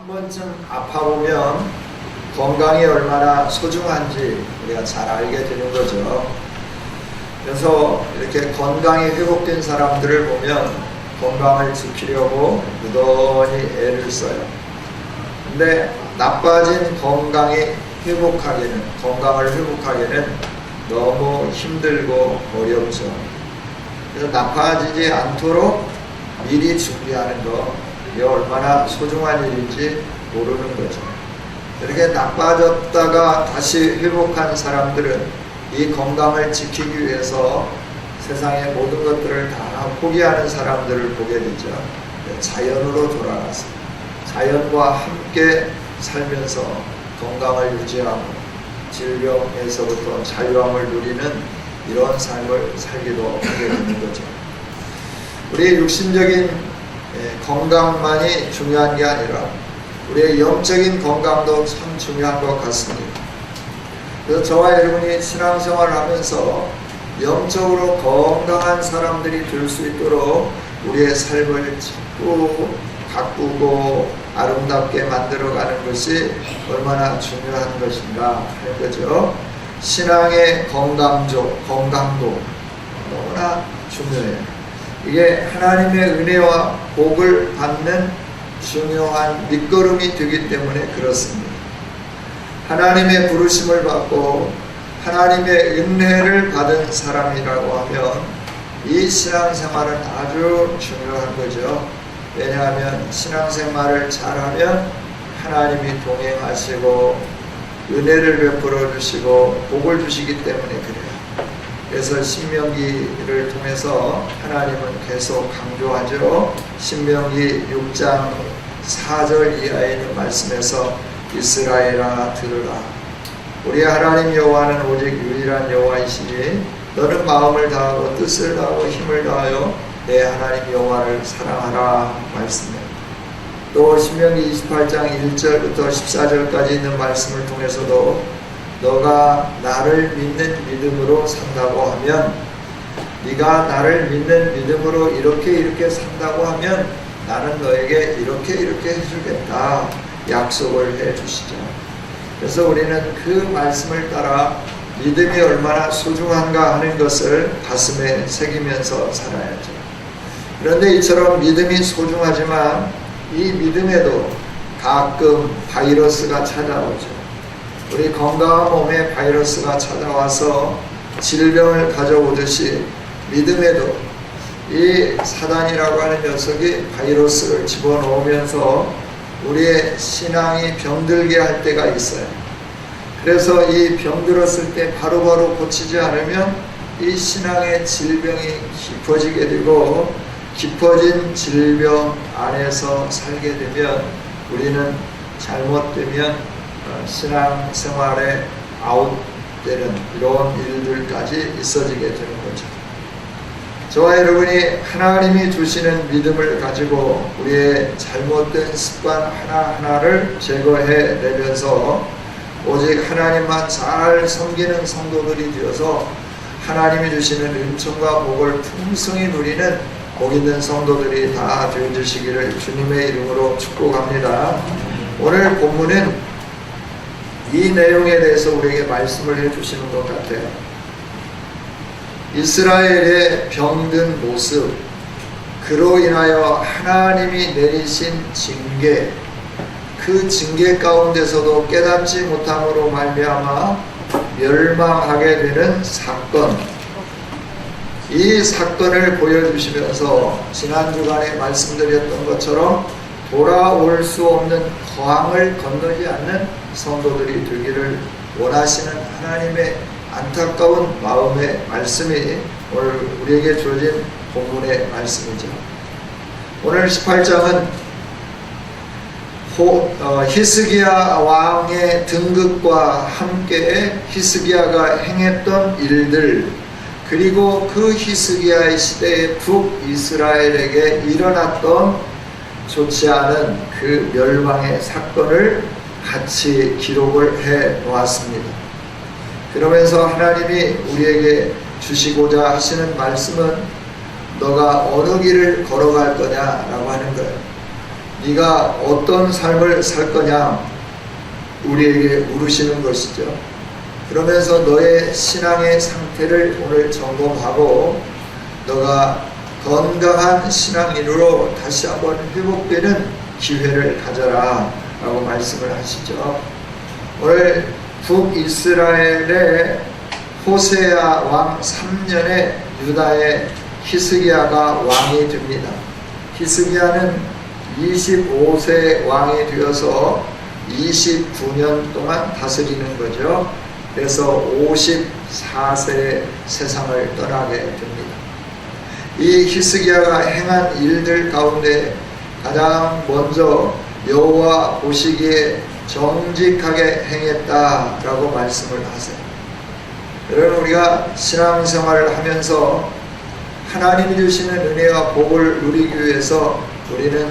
번쯤 아파보면 건강이 얼마나 소중한지 우리가 잘 알게 되는 거죠. 그래서 이렇게 건강이 회복된 사람들을 보면 건강을 지키려고 무던히 애를 써요. 근데 나빠진 건강을 회복하기는 너무 힘들고 어렵죠. 그래서 나빠지지 않도록 미리 준비하는 거, 이게 얼마나 소중한 일인지 모르는 거죠. 이렇게 나빠졌다가 다시 회복한 사람들은 이 건강을 지키기 위해서 세상의 모든 것들을 다 포기하는 사람들을 보게 되죠. 자연으로 돌아가서 자연과 함께 살면서 건강을 유지하고 질병에서부터 자유함을 누리는 이런 삶을 살기도 하게 되는 거죠. 우리의 육신적인 건강만이 중요한 게 아니라 우리의 영적인 건강도 참 중요한 것 같습니다. 그래서 저와 여러분이 신앙생활을 하면서 영적으로 건강한 사람들이 될 수 있도록 우리의 삶을 자꾸 가꾸고 아름답게 만들어가는 것이 얼마나 중요한 것인가 하는 거죠. 신앙의 건강도 너무나 중요해요. 이게 하나님의 은혜와 복을 받는 중요한 밑거름이 되기 때문에 그렇습니다. 하나님의 부르심을 받고 하나님의 은혜를 받은 사람이라고 하면 이 신앙생활은 아주 중요한 거죠. 왜냐하면 신앙생활을 잘하면 하나님이 동행하시고 은혜를 베풀어 주시고 복을 주시기 때문에 그래요. 그래서 신명기를 통해서 하나님은 계속 강조하죠. 신명기 6장 4절 이하에 있는 말씀에서 이스라엘아 들으라. 우리 하나님 여호와는 오직 유일한 여호와이시니 너는 마음을 다하고 뜻을 다하고 힘을 다하여 내 하나님 여호와를 사랑하라 말씀입니다. 또 신명기 28장 1절부터 14절까지 있는 말씀을 통해서도 너가 나를 믿는 믿음으로 산다고 하면, 네가 나를 믿는 믿음으로 이렇게 산다고 하면 나는 너에게 이렇게 해주겠다 약속을 해주시죠. 그래서 우리는 그 말씀을 따라 믿음이 얼마나 소중한가 하는 것을 가슴에 새기면서 살아야죠. 그런데 이처럼 믿음이 소중하지만 이 믿음에도 가끔 바이러스가 찾아오죠. 우리 건강한 몸에 바이러스가 찾아와서 질병을 가져오듯이 믿음에도 이 사단이라고 하는 녀석이 바이러스를 집어넣으면서 우리의 신앙이 병들게 할 때가 있어요. 그래서 이 병들었을 때 바로바로 고치지 않으면 이 신앙의 질병이 깊어지게 되고, 깊어진 질병 안에서 살게 되면 우리는 잘못되면 신앙생활에 아웃되는 이런 일들까지 있어지게 되는 거죠. 저와 여러분이 하나님이 주시는 믿음을 가지고 우리의 잘못된 습관 하나하나를 제거해내면서 오직 하나님만 잘 섬기는 성도들이 되어서 하나님이 주시는 은총과 복을 풍성히 누리는 복 있는 성도들이 다 되어주시기를 주님의 이름으로 축복합니다. 오늘 본문은 이 내용에 대해서 우리에게 말씀을 해주시는 것 같아요. 이스라엘의 병든 모습, 그로 인하여 하나님이 내리신 징계, 그 징계 가운데서도 깨닫지 못함으로 말미암아 멸망하게 되는 사건, 이 사건을 보여주시면서 지난 주간에 말씀드렸던 것처럼 돌아올 수 없는 거항을 건너지 않는 성도들이 되기를 원하시는 하나님의 안타까운 마음의 말씀이 오늘 우리에게 주어진 본문의 말씀이죠. 오늘 18장은 히스기야 왕의 등극과 함께 히스기야가 행했던 일들, 그리고 그 히스기야의 시대에 북이스라엘에게 일어났던 좋지 않은 그 멸망의 사건을 같이 기록을 해 놓았습니다. 그러면서 하나님이 우리에게 주시고자 하시는 말씀은 너가 어느 길을 걸어갈 거냐라고 하는 거예요. 네가 어떤 삶을 살 거냐 우리에게 물으시는 것이죠. 그러면서 너의 신앙의 상태를 오늘 점검하고 너가 건강한 신앙인으로 다시 한번 회복되는 기회를 가져라 라고 말씀을 하시죠. 오늘 북이스라엘의 호세아 왕 3년에 유다의 히스기야가 왕이 됩니다. 히스기야는 25세 왕이 되어서 29년 동안 다스리는 거죠. 그래서 54세에 세상을 떠나게 됩니다. 이 히스기야가 행한 일들 가운데 가장 먼저 여호와 보시기에 정직하게 행했다라고 말씀을 하세요. 여러분, 우리가 신앙생활을 하면서 하나님이 주시는 은혜와 복을 누리기 위해서 우리는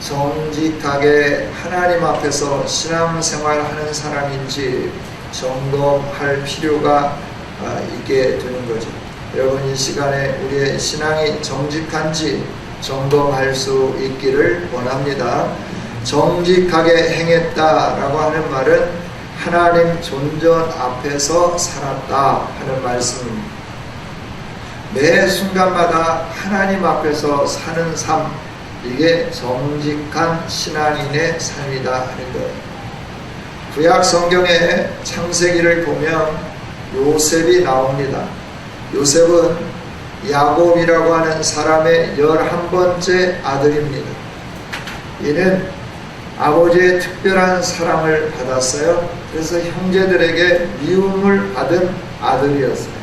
정직하게 하나님 앞에서 신앙생활하는 사람인지 점검할 필요가 있게 되는 거죠. 여러분, 이 시간에 우리의 신앙이 정직한지 점검할 수 있기를 원합니다. 정직하게 행했다라고 하는 말은 하나님 존전 앞에서 살았다 하는 말씀입니다. 매 순간마다 하나님 앞에서 사는 삶, 이게 정직한 신앙인의 삶이다 하는 거예요. 구약 성경의 창세기를 보면 요셉이 나옵니다. 요셉은 야곱이라고 하는 사람의 11번째 아들입니다. 이는 아버지의 특별한 사랑을 받았어요. 그래서 형제들에게 미움을 받은 아들이었어요.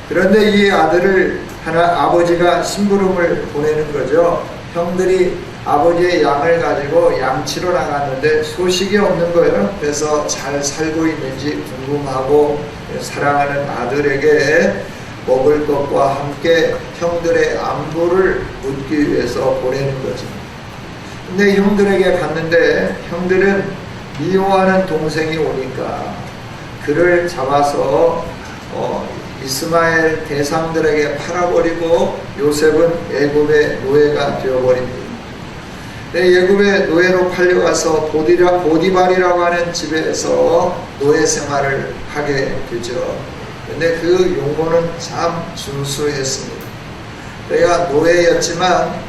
그런데 이 아들을 아버지가 심부름을 보내는 거죠. 형들이 아버지의 양을 가지고 양치러 나갔는데 소식이 없는 거예요. 그래서 잘 살고 있는지 궁금하고 사랑하는 아들에게 먹을 것과 함께 형들의 안부를 묻기 위해서 보내는 거죠. 근데 형들에게 갔는데 형들은 미워하는 동생이 오니까 그를 잡아서 이스마엘 대상들에게 팔아버리고 요셉은 애굽의 노예가 되어버립니다. 애굽의 노예로 팔려가서 보디발이라고 하는 집에서 노예 생활을 하게 되죠. 근데 그 용모는 참 준수했습니다. 내가 노예였지만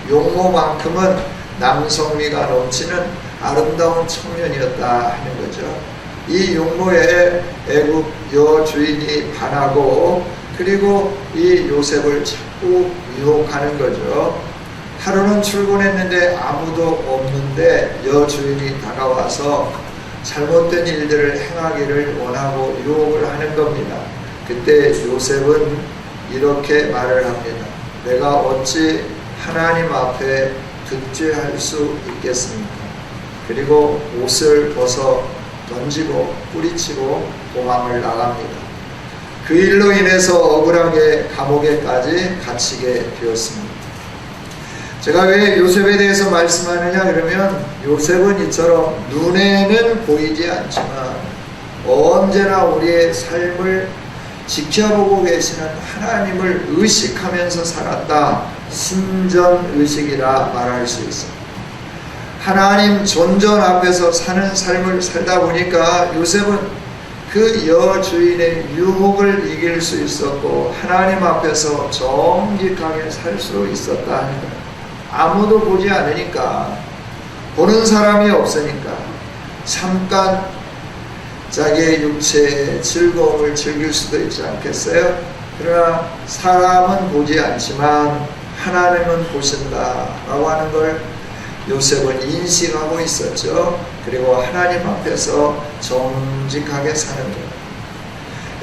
용모만큼은 남성미가 넘치는 아름다운 청년이었다 하는 거죠. 이 용모에 애굽 여주인이 반하고 그리고 이 요셉을 자꾸 유혹하는 거죠. 하루는 출근했는데 아무도 없는데 여주인이 다가와서 잘못된 일들을 행하기를 원하고 유혹을 하는 겁니다. 그때 요셉은 이렇게 말을 합니다. 내가 어찌 하나님 앞에 득죄할 수 있겠습니까? 그리고 옷을 벗어 던지고 뿌리치고 도망을 나갑니다. 그 일로 인해서 억울하게 감옥에까지 갇히게 되었습니다. 제가 왜 요셉에 대해서 말씀하느냐 그러면 요셉은 이처럼 눈에는 보이지 않지만 언제나 우리의 삶을 지켜보고 계시는 하나님을 의식하면서 살았다. 신전의식이라 말할 수 있습니다. 하나님 존전 앞에서 사는 삶을 살다 보니까 요셉은 그 여주인의 유혹을 이길 수 있었고 하나님 앞에서 정직하게 살 수 있었다 하는 거예요. 아무도 보지 않으니까, 보는 사람이 없으니까 잠깐 자기의 육체의 즐거움을 즐길 수도 있지 않겠어요? 그러나 사람은 보지 않지만 하나님은 보신다 라고 하는 걸 요셉은 인식하고 있었죠. 그리고 하나님 앞에서 정직하게 사는 것.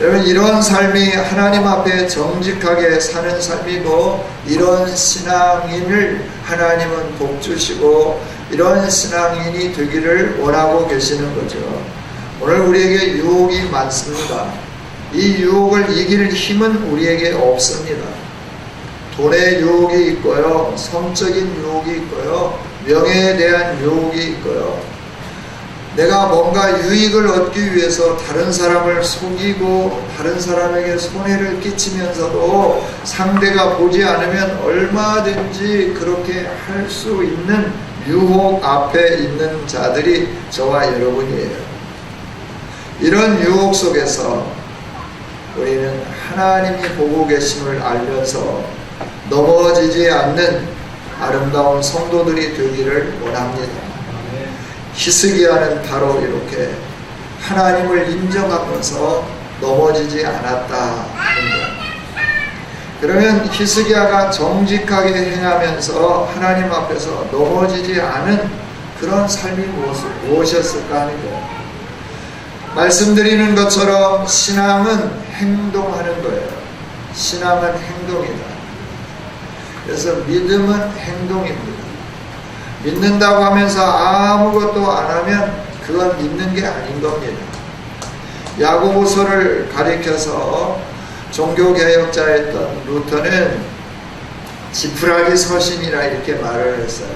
여러분, 이런 삶이 하나님 앞에 정직하게 사는 삶이고, 이런 신앙인을 하나님은 복주시고 이런 신앙인이 되기를 원하고 계시는 거죠. 오늘 우리에게 유혹이 많습니다. 이 유혹을 이길 힘은 우리에게 없습니다. 돈의 유혹이 있고요, 성적인 유혹이 있고요, 명예에 대한 유혹이 있고요. 내가 뭔가 유익을 얻기 위해서 다른 사람을 속이고 다른 사람에게 손해를 끼치면서도 상대가 보지 않으면 얼마든지 그렇게 할 수 있는 유혹 앞에 있는 자들이 저와 여러분이에요. 이런 유혹 속에서 우리는 하나님이 보고 계심을 알면서 넘어지지 않는 아름다운 성도들이 되기를 원합니다. 히스기야는 바로 이렇게 하나님을 인정하면서 넘어지지 않았다는 것. 그러면 히스기야가 정직하게 행하면서 하나님 앞에서 넘어지지 않은 그런 삶이 무엇이었을까 하는 거예요. 말씀드리는 것처럼 신앙은 행동하는 거예요. 신앙은 행동이다. 그래서 믿음은 행동입니다. 믿는다고 하면서 아무것도 안 하면 그건 믿는 게 아닌 겁니다. 야고보서를 가리켜서 종교개혁자였던 루터는 지푸라기 서신이라 이렇게 말을 했어요.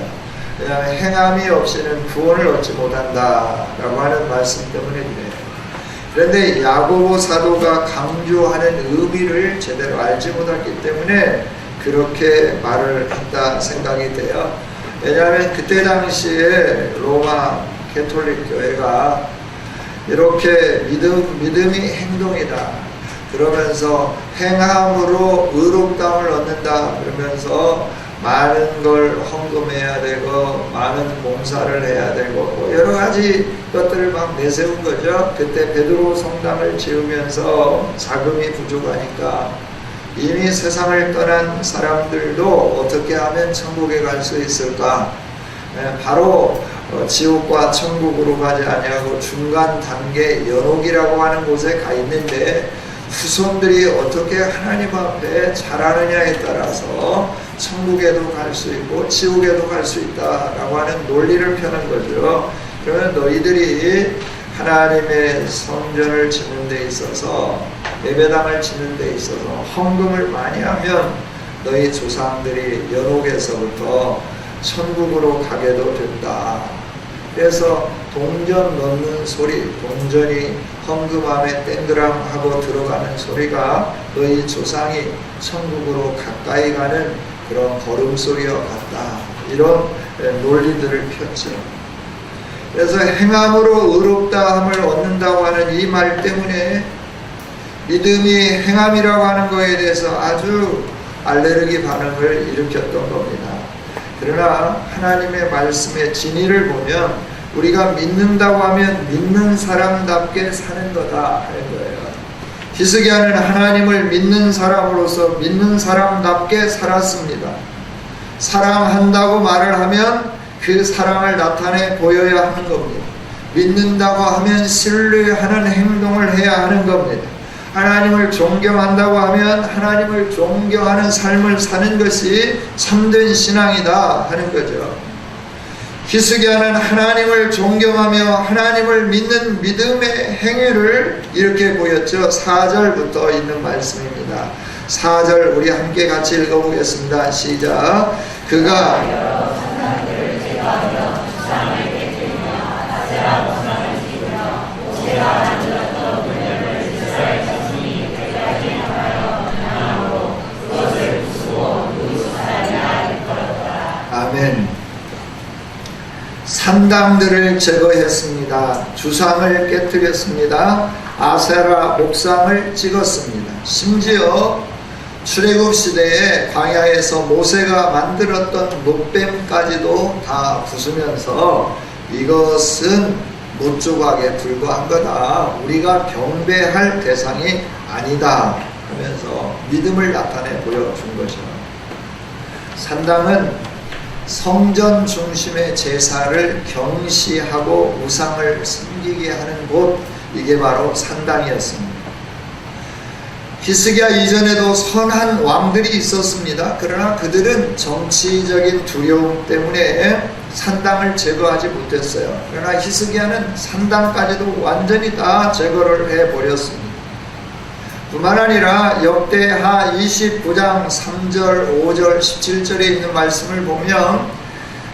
왜냐하면 행함이 없이는 구원을 얻지 못한다 라고 하는 말씀 때문에 그래요. 그런데 야고보 사도가 강조하는 의미를 제대로 알지 못했기 때문에 그렇게 말을 했다 생각이 돼요. 왜냐하면 그때 당시에 로마 캐톨릭 교회가 이렇게 믿음이 행동이다 그러면서 행함으로 의롭다함을 얻는다 그러면서 많은 걸 헌금해야 되고 많은 봉사를 해야 되고 뭐 여러 가지 것들을 막 내세운 거죠. 그때 베드로 성당을 지으면서 자금이 부족하니까 이미 세상을 떠난 사람들도 어떻게 하면 천국에 갈 수 있을까? 바로 지옥과 천국으로 가지 아니하고 중간 단계 연옥이라고 하는 곳에 가 있는데 후손들이 어떻게 하나님 앞에 잘하느냐에 따라서 천국에도 갈 수 있고 지옥에도 갈 수 있다라고 하는 논리를 펴는 거죠. 그러면 너희들이 하나님의 성전을 짓는 데 있어서 예배당을 짓는 데 있어서 헌금을 많이 하면 너희 조상들이 연옥에서부터 천국으로 가게도 된다. 그래서 동전 넣는 소리, 동전이 헌금함에 땡그랑 하고 들어가는 소리가 너희 조상이 천국으로 가까이 가는 그런 걸음소리와 같다. 이런 논리들을 폈죠. 그래서 행함으로 의롭다함을 얻는다고 하는 이 말 때문에 믿음이 행함이라고 하는 것에 대해서 아주 알레르기 반응을 일으켰던 겁니다. 그러나 하나님의 말씀의 진리를 보면 우리가 믿는다고 하면 믿는 사람답게 사는 거다 하는 거예요. 히스기야는 하나님을 믿는 사람으로서 믿는 사람답게 살았습니다. 사랑한다고 말을 하면 그 사랑을 나타내 보여야 하는 겁니다. 믿는다고 하면 신뢰하는 행동을 해야 하는 겁니다. 하나님을 존경한다고 하면 하나님을 존경하는 삶을 사는 것이 참된 신앙이다 하는 거죠. 히스기야는 하나님을 존경하며 하나님을 믿는 믿음의 행위를 이렇게 보였죠. 4절부터 있는 말씀입니다. 4절 우리 함께 같이 읽어보겠습니다. 시작. 그가 아멘. 산당들을 제거했습니다. 주상을 깨뜨렸습니다. 아세라 목상을 찍었습니다. 심지어 출애굽 시대에 광야에서 모세가 만들었던 못뱀까지도 다 부수면서 이것은 못조각에 불과한 거다. 우리가 경배할 대상이 아니다 하면서 믿음을 나타내 보여준 거죠. 산당은 성전 중심의 제사를 경시하고 우상을 섬기게 하는 곳, 이게 바로 산당이었습니다. 히스기야 이전에도 선한 왕들이 있었습니다. 그러나 그들은 정치적인 두려움 때문에 산당을 제거하지 못했어요. 그러나 히스기야는 산당까지도 완전히 다 제거를 해버렸습니다. 뿐만 아니라 역대하 29장 3절, 5절, 17절에 있는 말씀을 보면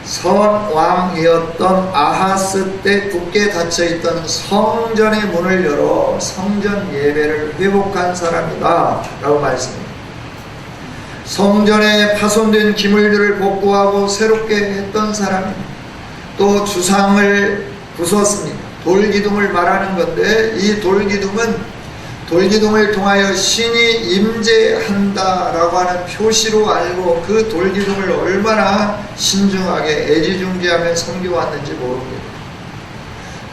선왕이었던 아하스 때 굳게 닫혀있던 성전의 문을 열어 성전 예배를 회복한 사람이다 라고 말씀합니다. 성전에 파손된 기물들을 복구하고 새롭게 했던 사람입니다. 또 주상을 부수었습니다. 돌기둥을 말하는 건데, 이 돌기둥을 통하여 신이 임재한다라고 하는 표시로 알고 그 돌기둥을 얼마나 신중하게 애지중지하며 섬겨왔는지 모릅니다.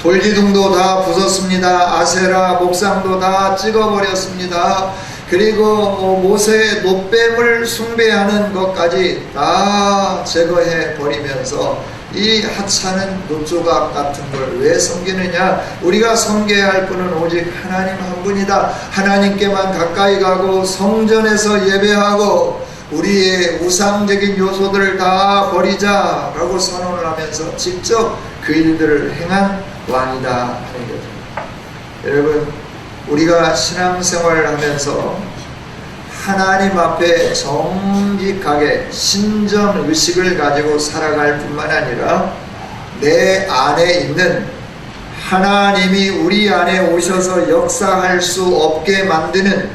돌기둥도 다 부쉈습니다. 아세라 목상도 다 찍어버렸습니다. 그리고 모세의 놋뱀을 숭배하는 것까지 다 제거해 버리면서 이 하찮은 놋조각 같은 걸 왜 섬기느냐? 우리가 섬겨야 할 분은 오직 하나님 한 분이다. 하나님께만 가까이 가고 성전에서 예배하고 우리의 우상적인 요소들을 다 버리자라고 선언을 하면서 직접 그 일들을 행한 왕이다 하는 거죠. 여러분, 우리가 신앙생활을 하면서 하나님 앞에 정직하게 신전의식을 가지고 살아갈 뿐만 아니라 내 안에 있는 하나님이 우리 안에 오셔서 역사할 수 없게 만드는,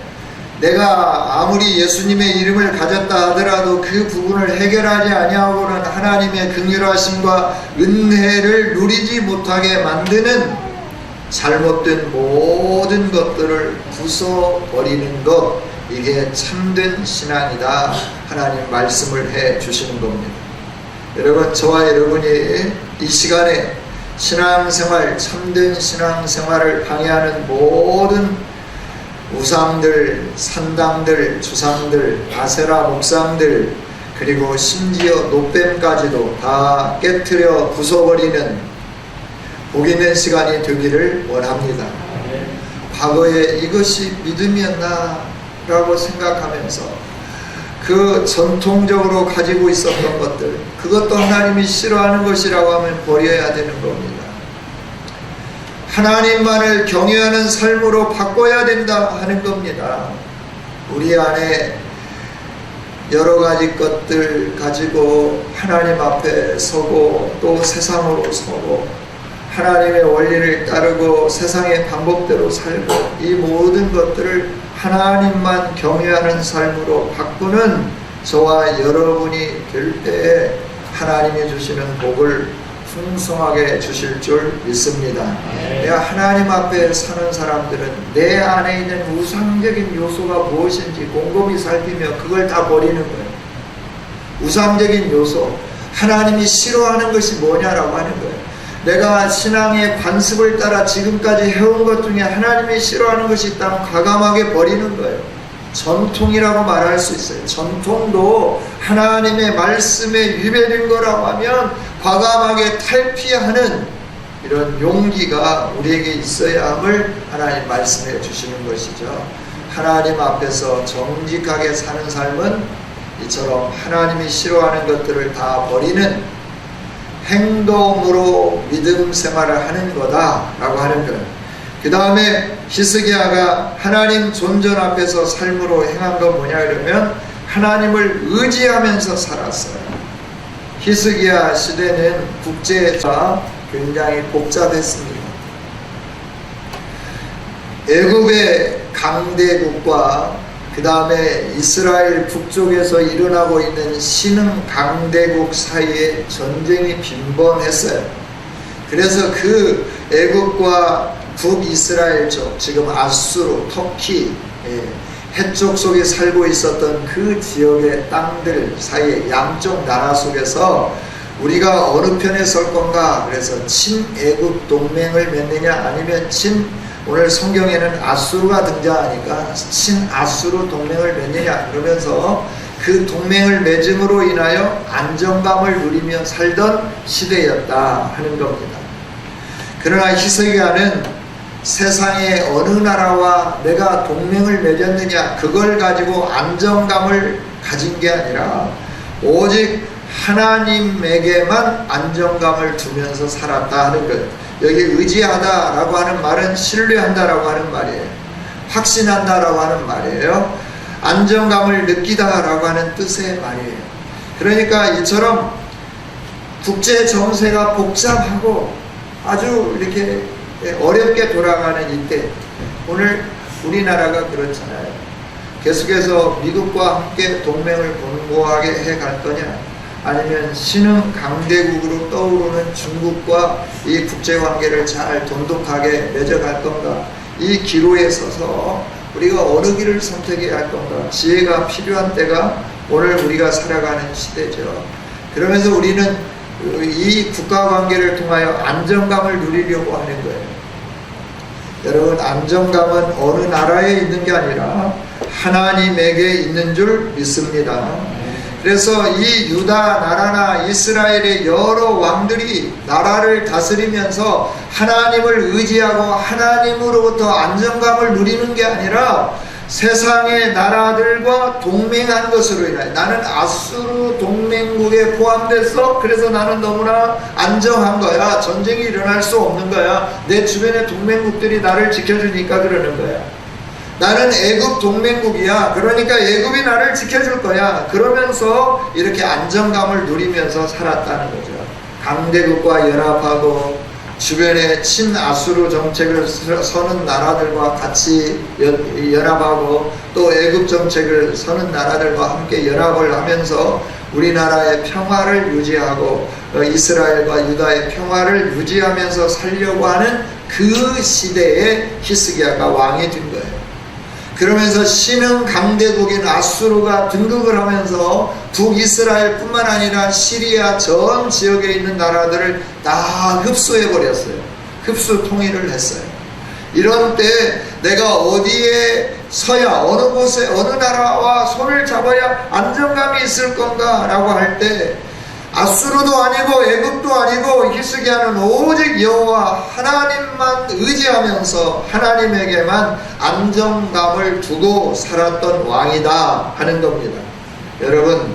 내가 아무리 예수님의 이름을 가졌다 하더라도 그 부분을 해결하지 아니하고는 하나님의 긍휼하심과 은혜를 누리지 못하게 만드는 잘못된 모든 것들을 부숴버리는 것, 이게 참된 신앙이다 하나님 말씀을 해 주시는 겁니다. 여러분, 저와 여러분이 이 시간에 신앙생활, 참된 신앙생활을 방해하는 모든 우상들, 산당들, 주상들, 아세라 목상들, 그리고 심지어 놋뱀까지도 다 깨트려 부숴버리는 복 있는 시간이 되기를 원합니다. 과거에 이것이 믿음이었나 라고 생각하면서 그 전통적으로 가지고 있었던 것들, 그것도 하나님이 싫어하는 것이라고 하면 버려야 되는 겁니다. 하나님만을 경외하는 삶으로 바꿔야 된다 하는 겁니다. 우리 안에 여러 가지 것들 가지고 하나님 앞에 서고 또 세상으로 서고 하나님의 원리를 따르고 세상의 방법대로 살고, 이 모든 것들을 하나님만 경외하는 삶으로 바꾸는 저와 여러분이 될 때에 하나님이 주시는 복을 풍성하게 주실 줄 믿습니다. 내가 하나님 앞에 사는 사람들은 내 안에 있는 우상적인 요소가 무엇인지 곰곰이 살피며 그걸 다 버리는 거예요. 우상적인 요소, 하나님이 싫어하는 것이 뭐냐라고 하는 거예요. 내가 신앙의 관습을 따라 지금까지 해온 것 중에 하나님이 싫어하는 것이 있다면 과감하게 버리는 거예요. 전통이라고 말할 수 있어요. 전통도 하나님의 말씀에 위배된 거라고 하면 과감하게 탈피하는 이런 용기가 우리에게 있어야 함을 하나님 말씀해 주시는 것이죠. 하나님 앞에서 정직하게 사는 삶은 이처럼 하나님이 싫어하는 것들을 다 버리는 행동으로 믿음 생활을 하는 거다라고 하는 거예요. 그 다음에 히스기야가 하나님 존전 앞에서 삶으로 행한 건 뭐냐 그러면 하나님을 의지하면서 살았어요. 히스기야 시대는 국제가 굉장히 복잡했습니다. 애굽의 강대국과 그 다음에 이스라엘 북쪽에서 일어나고 있는 신흥 강대국 사이에 전쟁이 빈번했어요. 그래서 그 애굽과 북이스라엘 쪽, 지금 아수르, 터키, 해쪽 속에 살고 있었던 그 지역의 땅들 사이에 양쪽 나라 속에서 우리가 어느 편에 설 건가, 그래서 친애굽 동맹을 맺느냐 아니면 오늘 성경에는 아수르가 등장하니까 친아수르 동맹을 맺느냐 그러면서 그 동맹을 맺음으로 인하여 안정감을 누리며 살던 시대였다 하는 겁니다. 그러나 히스기야는 세상의 어느 나라와 내가 동맹을 맺었느냐 그걸 가지고 안정감을 가진 게 아니라 오직 하나님에게만 안정감을 두면서 살았다 하는 거예요. 여기 의지하다라고 하는 말은 신뢰한다라고 하는 말이에요. 확신한다라고 하는 말이에요. 안정감을 느끼다라고 하는 뜻의 말이에요. 그러니까 이처럼 국제 정세가 복잡하고 아주 이렇게 어렵게 돌아가는 이때, 오늘 우리나라가 그렇잖아요. 계속해서 미국과 함께 동맹을 공고하게 해갈 거냐, 아니면 신흥 강대국으로 떠오르는 중국과 이 국제관계를 잘 돈독하게 맺어갈 건가? 이 기로에 서서 우리가 어느 길을 선택해야 할 건가? 지혜가 필요한 때가 오늘 우리가 살아가는 시대죠. 그러면서 우리는 이 국가관계를 통하여 안정감을 누리려고 하는 거예요. 여러분, 안정감은 어느 나라에 있는 게 아니라 하나님에게 있는 줄 믿습니다. 그래서 이 유다 나라나 이스라엘의 여러 왕들이 나라를 다스리면서 하나님을 의지하고 하나님으로부터 안정감을 누리는 게 아니라 세상의 나라들과 동맹한 것으로 인하여 나는 아수르 동맹국에 포함됐어. 그래서 나는 너무나 안정한 거야. 전쟁이 일어날 수 없는 거야. 내 주변의 동맹국들이 나를 지켜주니까 그러는 거야. 나는 애굽 동맹국이야. 그러니까 애굽이 나를 지켜줄 거야. 그러면서 이렇게 안정감을 누리면서 살았다는 거죠. 강대국과 연합하고 주변에 친아수르 정책을 서는 나라들과 같이 연합하고 또 애굽 정책을 서는 나라들과 함께 연합을 하면서 우리나라의 평화를 유지하고 이스라엘과 유다의 평화를 유지하면서 살려고 하는 그 시대에 히스기야가 왕이 된 거예요. 그러면서 신흥 강대국인 아수르가 등극을 하면서 북이스라엘 뿐만 아니라 시리아 전 지역에 있는 나라들을 다 흡수해버렸어요. 흡수 통일을 했어요. 이런 때 내가 어디에 서야 어느 곳에 어느 나라와 손을 잡아야 안정감이 있을 건가 라고 할 때 아수르도 아니고 애굽도 아니고 히스기야는 오직 여호와 하나님만 의지하면서 하나님에게만 안정감을 두고 살았던 왕이다 하는 겁니다. 여러분,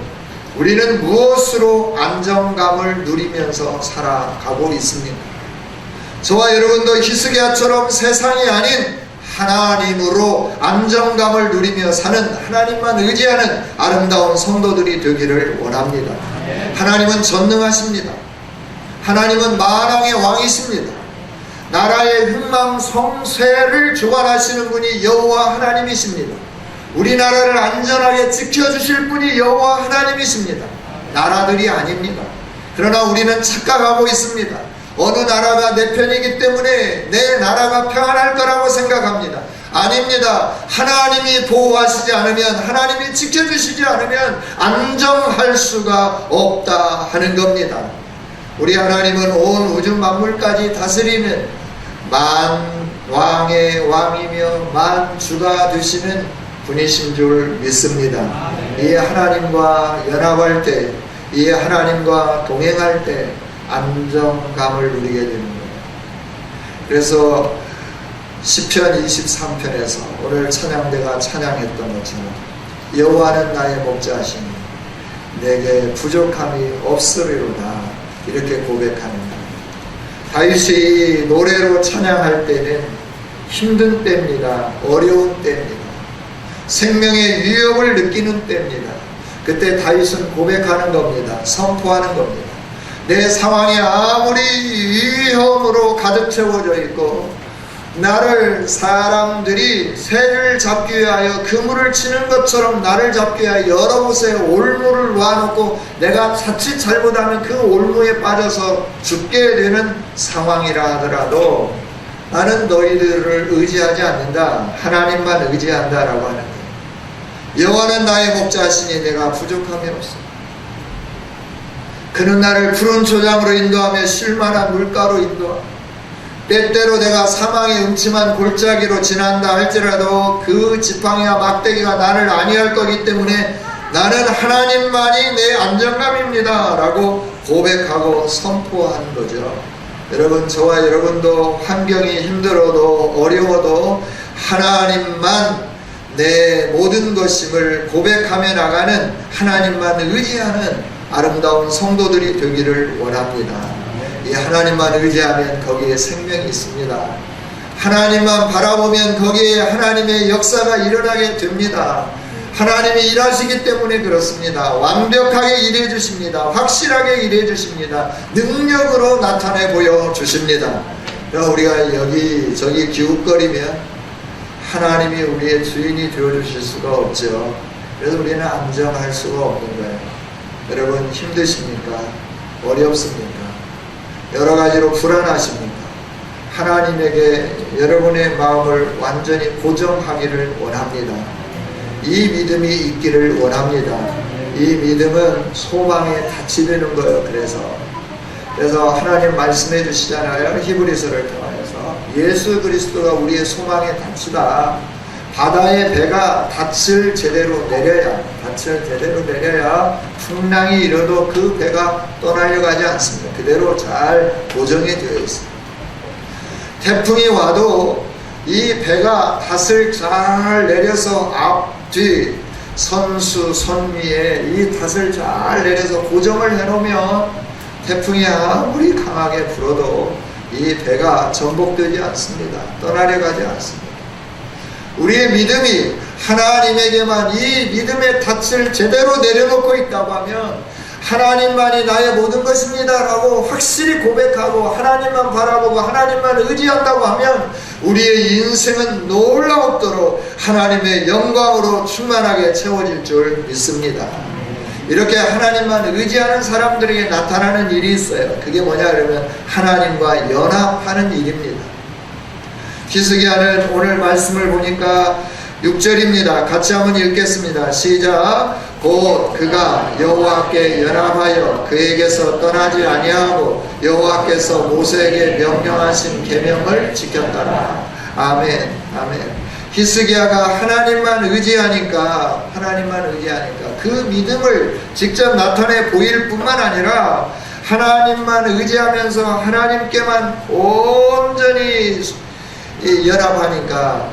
우리는 무엇으로 안정감을 누리면서 살아가고 있습니까? 저와 여러분도 히스기야처럼 세상이 아닌 하나님으로 안정감을 누리며 사는 하나님만 의지하는 아름다운 성도들이 되기를 원합니다. 하나님은 전능하십니다. 하나님은 만왕의 왕이십니다. 나라의 흥망 성쇠를 주관하시는 분이 여호와 하나님이십니다. 우리나라를 안전하게 지켜주실 분이 여호와 하나님이십니다. 나라들이 아닙니다. 그러나 우리는 착각하고 있습니다. 어느 나라가 내 편이기 때문에 내 나라가 평안할 거라고 생각합니다. 아닙니다. 하나님이 보호하시지 않으면, 하나님이 지켜주시지 않으면 안정할 수가 없다 하는 겁니다. 우리 하나님은 온 우주 만물까지 다스리는 만왕의 왕이며 만주가 되시는 분이신 줄 믿습니다. 이 하나님과 연합할 때, 이 하나님과 동행할 때 안정감을 누리게 되는 거예요. 그래서 시편 23편에서 오늘 찬양대가 찬양했던 것처럼 여호와는 나의 목자시니 내게 부족함이 없으리로다 이렇게 고백하는 거예요. 다윗이 노래로 찬양할 때는 힘든 때입니다. 어려운 때입니다. 생명의 위협을 느끼는 때입니다. 그때 다윗은 고백하는 겁니다. 선포하는 겁니다. 내 상황이 아무리 위험으로 가득 채워져 있고 나를 사람들이 새를 잡기 위하여 그물을 치는 것처럼 나를 잡기 위하여 여러 곳에 올무를 놓아놓고 내가 자칫 잘못하면 그 올무에 빠져서 죽게 되는 상황이라 하더라도 나는 너희들을 의지하지 않는다. 하나님만 의지한다라고 하는 거예요. 여호와는 나의 목자시니 내가 부족함이 없어. 그는 나를 푸른 초장으로 인도하며 쉴만한 물가로 인도하며 때때로 내가 사망의 음침한 골짜기로 지난다 할지라도 그 지팡이와 막대기가 나를 안위할 거기 때문에 나는 하나님만이 내 안정감입니다 라고 고백하고 선포한 거죠. 여러분, 저와 여러분도 환경이 힘들어도 어려워도 하나님만 내 모든 것임을 고백하며 나가는, 하나님만 의지하는 아름다운 성도들이 되기를 원합니다. 이 하나님만 의지하면 거기에 생명이 있습니다. 하나님만 바라보면 거기에 하나님의 역사가 일어나게 됩니다. 하나님이 일하시기 때문에 그렇습니다. 완벽하게 일해 주십니다. 확실하게 일해 주십니다. 능력으로 나타내 보여 주십니다. 우리가 여기저기 기웃거리면 하나님이 우리의 주인이 되어 주실 수가 없죠. 그래서 우리는 안정할 수가 없는 거예요. 여러분 힘드십니까? 어렵습니까? 여러 가지로 불안하십니까? 하나님에게 여러분의 마음을 완전히 고정하기를 원합니다. 이 믿음이 있기를 원합니다. 이 믿음은 소망의 닻이 되는 거예요. 그래서 하나님 말씀해 주시잖아요. 히브리서를 통해서 예수 그리스도가 우리의 소망의 닻이다. 바다의 배가 닻을 제대로 내려야 풍랑이 일어도 그 배가 떠나려 가지 않습니다. 그대로 잘 고정이 되어 있습니다. 태풍이 와도 이 배가 닻을 잘 내려서 앞, 뒤, 선수, 선위에 이 닷을 잘 내려서 고정을 해놓으면 태풍이 아무리 강하게 불어도 이 배가 전복되지 않습니다. 떠나려 가지 않습니다. 우리의 믿음이 하나님에게만 이 믿음의 닻을 제대로 내려놓고 있다고 하면 하나님만이 나의 모든 것입니다 라고 확실히 고백하고 하나님만 바라보고 하나님만 의지한다고 하면 우리의 인생은 놀라웠도록 하나님의 영광으로 충만하게 채워질 줄 믿습니다. 이렇게 하나님만 의지하는 사람들에게 나타나는 일이 있어요. 그게 뭐냐 그러면 하나님과 연합하는 일입니다. 히스기야는 오늘 말씀을 보니까 6절입니다. 같이 한번 읽겠습니다. 시작. 곧 그가 여호와께 연합하여 그에게서 떠나지 아니하고 여호와께서 모세에게 명령하신 계명을 지켰더라. 아멘. 아멘. 히스기야가 하나님만 의지하니까 그 믿음을 직접 나타내 보일 뿐만 아니라 하나님만 의지하면서 하나님께만 온전히 연합하니까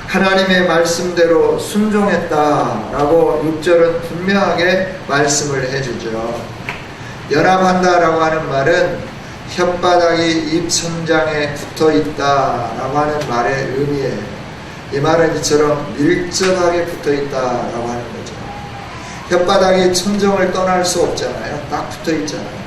하나님의 말씀대로 순종했다라고 6절은 분명하게 말씀을 해주죠. 연합한다라고 하는 말은 혓바닥이 입천장에 붙어있다라고 하는 말의 의미예요. 이 말은 이처럼 밀접하게 붙어있다라고 하는 거죠. 혓바닥이 천정을 떠날 수 없잖아요. 딱 붙어있잖아요.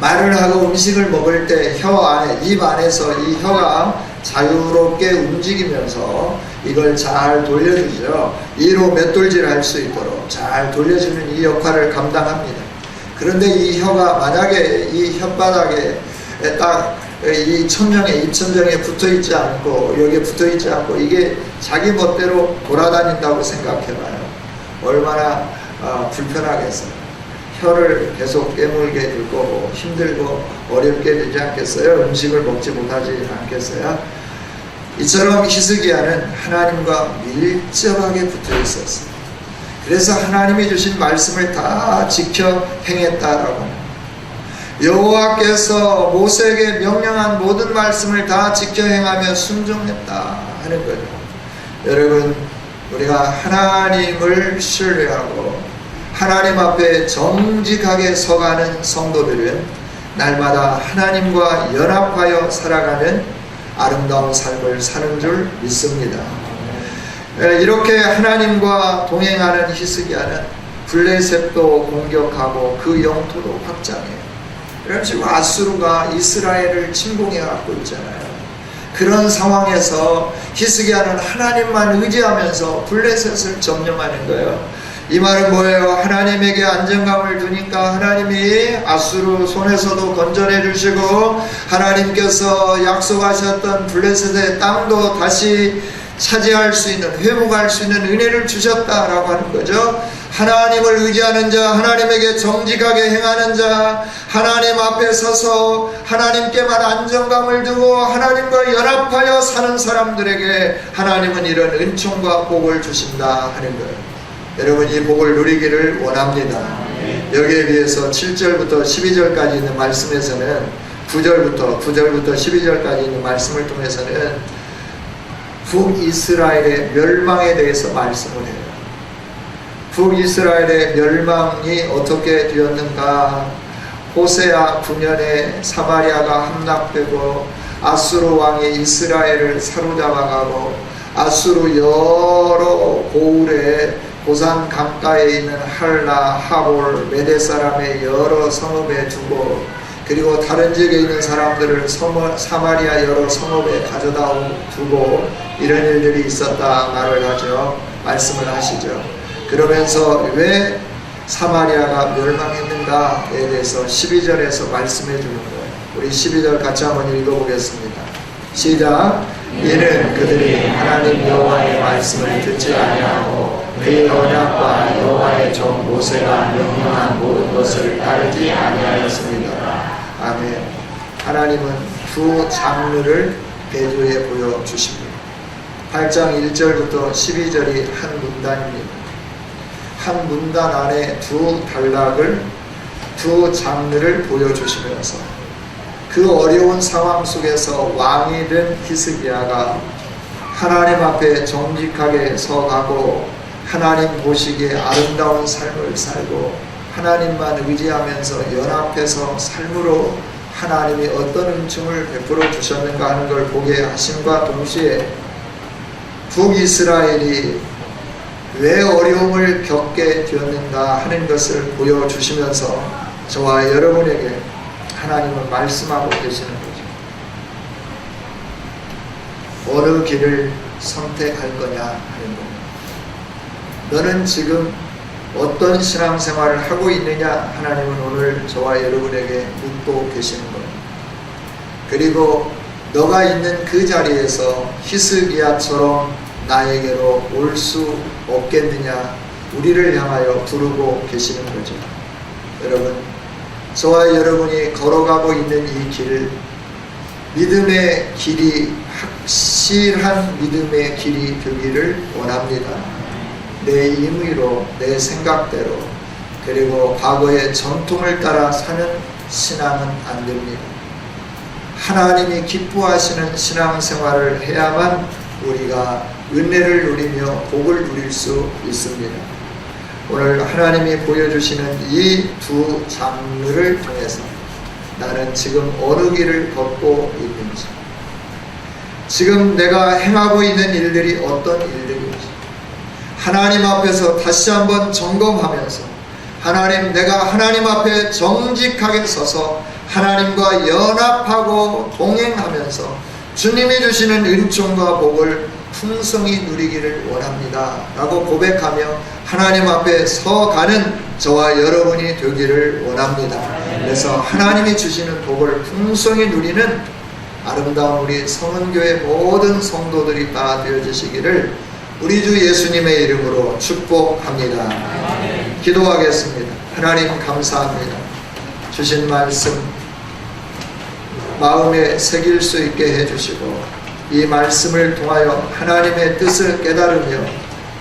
말을 하고 음식을 먹을 때 혀 안에, 입 안에서 이 혀가 자유롭게 움직이면서 이걸 잘 돌려주죠. 이로 맷돌질을 할 수 있도록 잘 돌려주는 이 역할을 감당합니다. 그런데 이 혀가 만약에 이 혓바닥에 딱 이 천정에, 입천정에 붙어있지 않고 여기에 붙어있지 않고 이게 자기 멋대로 돌아다닌다고 생각해봐요. 얼마나 불편하겠어요. 혀를 계속 깨물게 될 거고 힘들고 어렵게 되지 않겠어요? 음식을 먹지 못하지 않겠어요? 이처럼 히스기야는 하나님과 밀접하게 붙어 있었어요. 그래서 하나님이 주신 말씀을 다 지켜 행했다라고 합니다. 여호와께서 모세에게 명령한 모든 말씀을 다 지켜 행하며 순종했다 하는 거죠. 여러분, 우리가 하나님을 신뢰하고 하나님 앞에 정직하게 서가는 성도들은 날마다 하나님과 연합하여 살아가는 아름다운 삶을 사는 줄 믿습니다. 이렇게 하나님과 동행하는 히스기야는 블레셋도 공격하고 그 영토도 확장해요. 그럼 지금 아수르가 이스라엘을 침공해 갖고 있잖아요. 그런 상황에서 히스기야는 하나님만 의지하면서 블레셋을 점령하는 거예요. 이 말은 뭐예요? 하나님에게 안정감을 두니까 하나님이 아수르 손에서도 건져내 주시고 하나님께서 약속하셨던 블레셋의 땅도 다시 차지할 수 있는, 회복할 수 있는 은혜를 주셨다라고 하는 거죠. 하나님을 의지하는 자, 하나님에게 정직하게 행하는 자, 하나님 앞에 서서 하나님께만 안정감을 두고 하나님과 연합하여 사는 사람들에게 하나님은 이런 은총과 복을 주신다 하는 거예요. 여러분, 이 복을 누리기를 원합니다. 여기에 비해서 7절부터 12절까지 있는 말씀에서는 9절부터 12절까지 있는 말씀을 통해서는 북이스라엘의 멸망에 대해서 말씀을 해요. 북이스라엘의 멸망이 어떻게 되었는가? 호세아 9년에 사마리아가 함락되고 아수르 왕이 이스라엘을 사로잡아가고 아수르 여러 고을에 고산 강가에 있는 할라, 하볼, 메대 사람의 여러 성읍에 두고 그리고 다른 지역에 있는 사람들을 사마리아 여러 성읍에 가져다 두고 이런 일들이 있었다 말을 하죠. 말씀을 하시죠. 그러면서 왜 사마리아가 멸망했는가에 대해서 12절에서 말씀해 주는 거예요. 우리 12절 같이 한번 읽어보겠습니다. 시작. 이는 그들이 하나님 여호와의 말씀을 듣지 아니하고 그의 언약과 여호와의 종 모세가 명령한 모든 것을 따르지 아니하였습니다. 아멘. 하나님은 두 장르를 대조해 보여주십니다. 8장 1절부터 12절이 한 문단입니다. 한 문단 안에 두 단락을, 두 장르를 보여주시면서 그 어려운 상황 속에서 왕이 된 히스기야가 하나님 앞에 정직하게 서가고 하나님 보시기에 아름다운 삶을 살고 하나님만 의지하면서 연합해서 삶으로 하나님이 어떤 은총을 베풀어 주셨는가 하는 걸 보게 하심과 동시에 북이스라엘이 왜 어려움을 겪게 되었는가 하는 것을 보여주시면서 저와 여러분에게 하나님은 말씀하고 계시는 거죠. 어느 길을 선택할 거냐 하는 겁니다. 너는 지금 어떤 신앙생활을 하고 있느냐 하나님은 오늘 저와 여러분에게 묻고 계시는 겁니다. 그리고 너가 있는 그 자리에서 히스기야처럼 나에게로 올 수 없겠느냐 우리를 향하여 부르고 계시는 거죠. 여러분, 저와 여러분이 걸어가고 있는 이 길, 믿음의 길이 확실한 믿음의 길이 되기를 원합니다. 내 임의로, 내 생각대로, 그리고 과거의 전통을 따라 사는 신앙은 안 됩니다. 하나님이 기뻐하시는 신앙생활을 해야만 우리가 은혜를 누리며 복을 누릴 수 있습니다. 오늘 하나님이 보여주시는 이 두 장르를 통해서 나는 지금 어느 길을 걷고 있는지, 지금 내가 행하고 있는 일들이 어떤 일들인지 하나님 앞에서 다시 한번 점검하면서 하나님, 내가 하나님 앞에 정직하게 서서 하나님과 연합하고 동행하면서 주님이 주시는 은총과 복을 풍성히 누리기를 원합니다 라고 고백하며 하나님 앞에 서가는 저와 여러분이 되기를 원합니다. 그래서 하나님이 주시는 복을 풍성히 누리는 아름다운 우리 성은교회 모든 성도들이 다 되어주시기를 우리 주 예수님의 이름으로 축복합니다. 기도하겠습니다. 하나님 감사합니다. 주신 말씀 마음에 새길 수 있게 해주시고 이 말씀을 통하여 하나님의 뜻을 깨달으며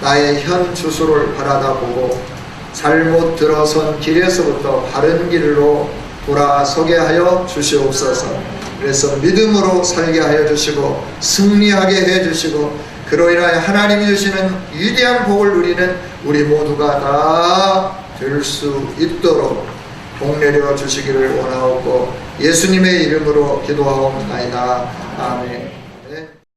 나의 현 주소를 바라다보고 잘못 들어선 길에서부터 바른 길로 돌아서게 하여 주시옵소서. 그래서 믿음으로 살게 하여 주시고 승리하게 해 주시고 그로 인하여 하나님이 주시는 위대한 복을 누리는 우리 모두가 다 될 수 있도록 복내려 주시기를 원하옵고 예수님의 이름으로 기도하옵나이다. 아멘.